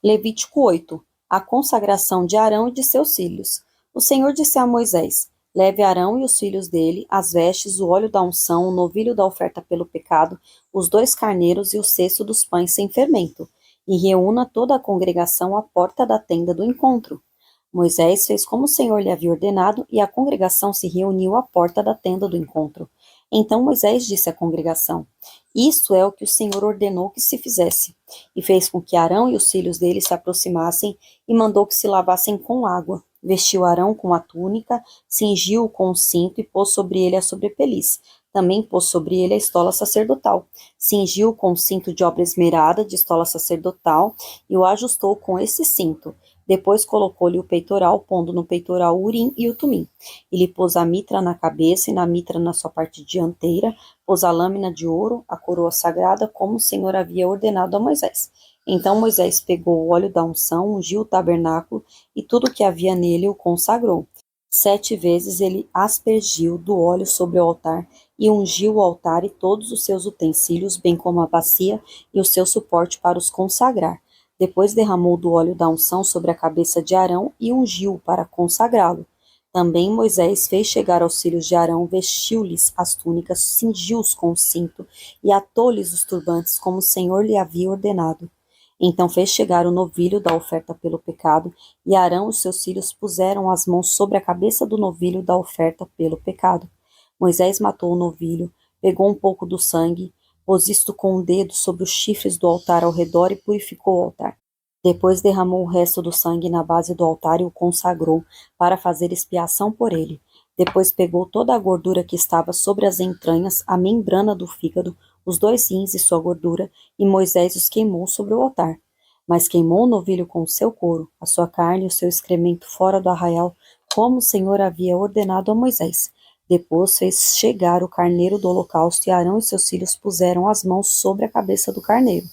Levítico 8. A consagração de Arão e de seus filhos. O Senhor disse a Moisés: Leve Arão e os filhos dele, as vestes, o óleo da unção, o novilho da oferta pelo pecado, os 2 carneiros e o cesto dos pães sem fermento, e reúna toda a congregação à porta da tenda do encontro. Moisés fez como o Senhor lhe havia ordenado, e a congregação se reuniu à porta da tenda do encontro. Então Moisés disse à congregação: Isto é o que o Senhor ordenou que se fizesse. E fez com que Arão e os filhos dele se aproximassem, e mandou que se lavassem com água. Vestiu Arão com a túnica, cingiu-o com o cinto e pôs sobre ele a sobrepeliz. Também pôs sobre ele a estola sacerdotal. Cingiu-o com o cinto de obra esmerada de estola sacerdotal e o ajustou com esse cinto. Depois colocou-lhe o peitoral, pondo no peitoral o urim e o tumim. E lhe pôs a mitra na cabeça e na mitra na sua parte dianteira, pôs a lâmina de ouro, a coroa sagrada, como o Senhor havia ordenado a Moisés. Então Moisés pegou o óleo da unção, ungiu o tabernáculo e tudo o que havia nele o consagrou. 7 vezes ele aspergiu do óleo sobre o altar e ungiu o altar e todos os seus utensílios, bem como a bacia e o seu suporte para os consagrar. Depois derramou do óleo da unção sobre a cabeça de Arão e ungiu-o para consagrá-lo. Também Moisés fez chegar aos filhos de Arão, vestiu-lhes as túnicas, cingiu-os com o cinto e atou-lhes os turbantes, como o Senhor lhe havia ordenado. Então fez chegar o novilho da oferta pelo pecado, e Arão e os seus filhos puseram as mãos sobre a cabeça do novilho da oferta pelo pecado. Moisés matou o novilho, pegou um pouco do sangue, pôs isto com o dedo sobre os chifres do altar ao redor e purificou o altar. Depois derramou o resto do sangue na base do altar e o consagrou, para fazer expiação por ele. Depois pegou toda a gordura que estava sobre as entranhas, a membrana do fígado, os 2 rins e sua gordura, e Moisés os queimou sobre o altar. Mas queimou o novilho com o seu couro, a sua carne e o seu excremento fora do arraial, como o Senhor havia ordenado a Moisés. Depois fez chegar o carneiro do holocausto, e Arão e seus filhos puseram as mãos sobre a cabeça do carneiro.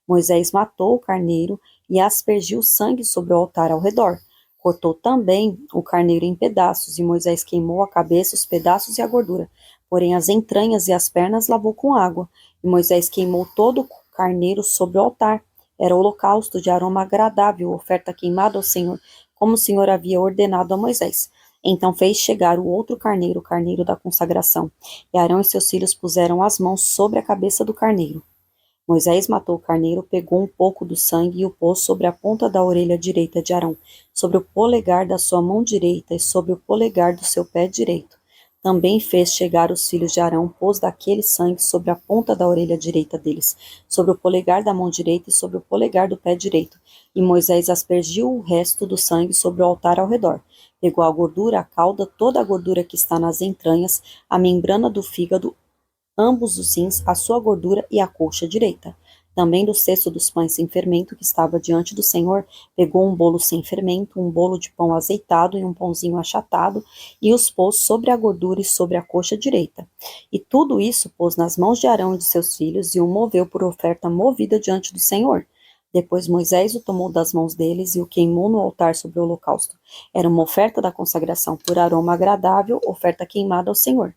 Moisés matou o carneiro e aspergiu sangue sobre o altar ao redor. Cortou também o carneiro em pedaços, e Moisés queimou a cabeça, os pedaços e a gordura. Porém as entranhas e as pernas lavou com água. E Moisés queimou todo o carneiro sobre o altar. Era holocausto de aroma agradável, oferta queimada ao Senhor, como o Senhor havia ordenado a Moisés. Então fez chegar o outro carneiro, o carneiro da consagração. E Arão e seus filhos puseram as mãos sobre a cabeça do carneiro. Moisés matou o carneiro, pegou um pouco do sangue e o pôs sobre a ponta da orelha direita de Arão, sobre o polegar da sua mão direita e sobre o polegar do seu pé direito. Também fez chegar os filhos de Arão, pôs daquele sangue sobre a ponta da orelha direita deles, sobre o polegar da mão direita e sobre o polegar do pé direito. E Moisés aspergiu o resto do sangue sobre o altar ao redor. Pegou a gordura, a cauda, toda a gordura que está nas entranhas, a membrana do fígado, ambos os rins, a sua gordura e a coxa direita. Também do cesto dos pães sem fermento que estava diante do Senhor, pegou um bolo sem fermento, um bolo de pão azeitado e um pãozinho achatado, e os pôs sobre a gordura e sobre a coxa direita. E tudo isso pôs nas mãos de Arão e de seus filhos, e o moveu por oferta movida diante do Senhor. Depois Moisés o tomou das mãos deles e o queimou no altar sobre o holocausto. Era uma oferta da consagração por aroma agradável, oferta queimada ao Senhor.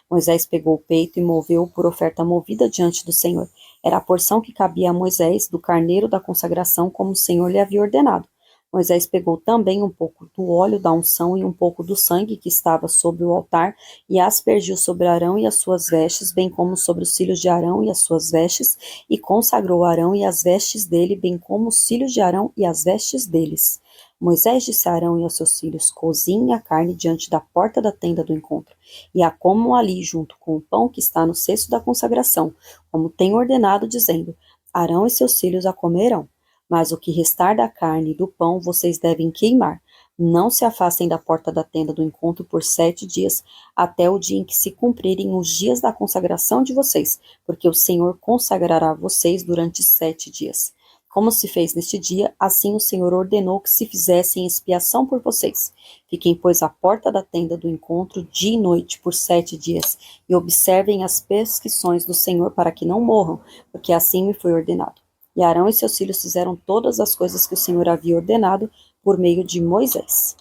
Moisés pegou o peito e moveu-o por oferta movida diante do Senhor. Era a porção que cabia a Moisés do carneiro da consagração, como o Senhor lhe havia ordenado. Moisés pegou também um pouco do óleo da unção e um pouco do sangue que estava sobre o altar e aspergiu sobre Arão e as suas vestes, bem como sobre os filhos de Arão e as suas vestes, e consagrou Arão e as vestes dele, bem como os filhos de Arão e as vestes deles. Moisés disse a Arão e aos seus filhos: Cozinhe a carne diante da porta da tenda do encontro, e a comam ali junto com o pão que está no cesto da consagração, como tenho ordenado, dizendo: Arão e seus filhos a comerão. Mas o que restar da carne e do pão vocês devem queimar. Não se afastem da porta da tenda do encontro por 7 dias, até o dia em que se cumprirem os dias da consagração de vocês, porque o Senhor consagrará vocês durante 7 dias. Como se fez neste dia, assim o Senhor ordenou que se fizesse em expiação por vocês. Fiquem, pois, à porta da tenda do encontro dia e noite por 7 dias, e observem as prescrições do Senhor para que não morram, porque assim me foi ordenado. E Arão e seus filhos fizeram todas as coisas que o Senhor havia ordenado por meio de Moisés.